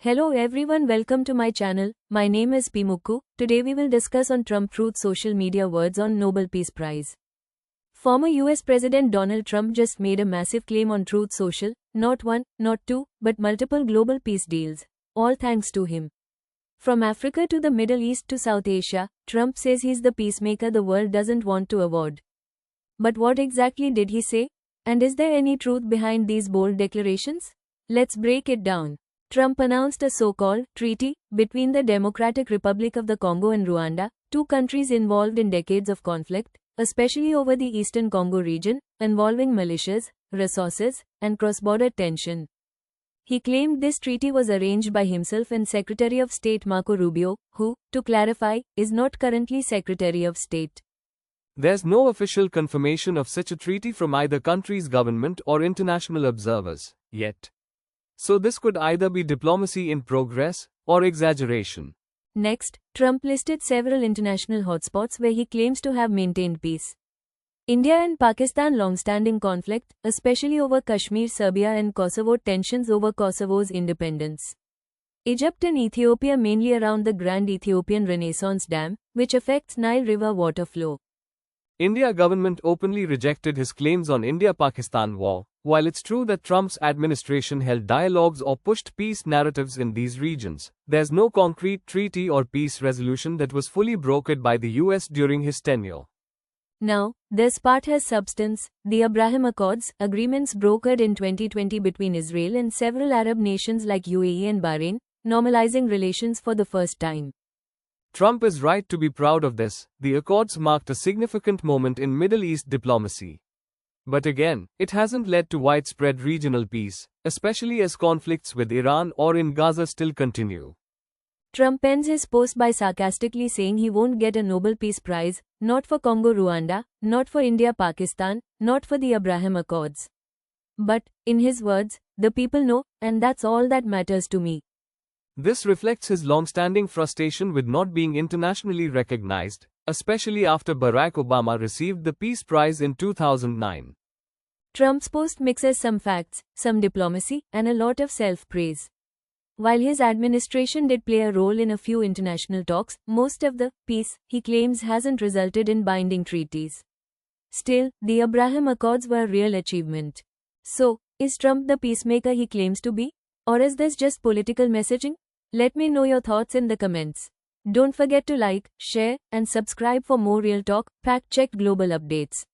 Hello everyone, welcome to my channel. My name is Pimukku. Today we will discuss on Trump Truth social media words on Nobel Peace Prize. Former US President Donald Trump just made a massive claim on Truth Social, not one, not two, but multiple global peace deals, all thanks to him. From Africa to the Middle East to South Asia, Trump says he's the peacemaker the world doesn't want to award. But what exactly did he say? And is there any truth behind these bold declarations? Let's break it down. Trump announced a so-called treaty between the Democratic Republic of the Congo and Rwanda, two countries involved in decades of conflict, especially over the Eastern Congo region, involving militias, resources, and cross-border tension. He claimed this treaty was arranged by himself and Secretary of State Marco Rubio, who, to clarify, is not currently Secretary of State. There's no official confirmation of such a treaty from either country's government or international observers, yet. So this could either be diplomacy in progress, or exaggeration. Next, Trump listed several international hotspots where he claims to have maintained peace. India and Pakistan long-standing conflict, especially over Kashmir, Serbia and Kosovo tensions over Kosovo's independence. Egypt and Ethiopia mainly around the Grand Ethiopian Renaissance Dam, which affects Nile River water flow. India government openly rejected his claims on India-Pakistan war. While it's true that Trump's administration held dialogues or pushed peace narratives in these regions, there's no concrete treaty or peace resolution that was fully brokered by the US during his tenure. Now, this part has substance. The Abraham Accords, agreements brokered in 2020 between Israel and several Arab nations like UAE and Bahrain, normalizing relations for the first time. Trump is right to be proud of this. The Accords marked a significant moment in Middle East diplomacy. But again, it hasn't led to widespread regional peace, especially as conflicts with Iran or in Gaza still continue. Trump ends his post by sarcastically saying he won't get a Nobel Peace Prize, not for Congo-Rwanda, not for India-Pakistan, not for the Abraham Accords. But, in his words, the people know, and that's all that matters to me. This reflects his long-standing frustration with not being internationally recognized, especially after Barack Obama received the Peace Prize in 2009. Trump's post mixes some facts, some diplomacy, and a lot of self-praise. While his administration did play a role in a few international talks, most of the peace, he claims, hasn't resulted in binding treaties. Still, the Abraham Accords were a real achievement. So, is Trump the peacemaker he claims to be? Or is this just political messaging? Let me know your thoughts in the comments. Don't forget to like, share, and subscribe for more real talk, fact-checked global updates.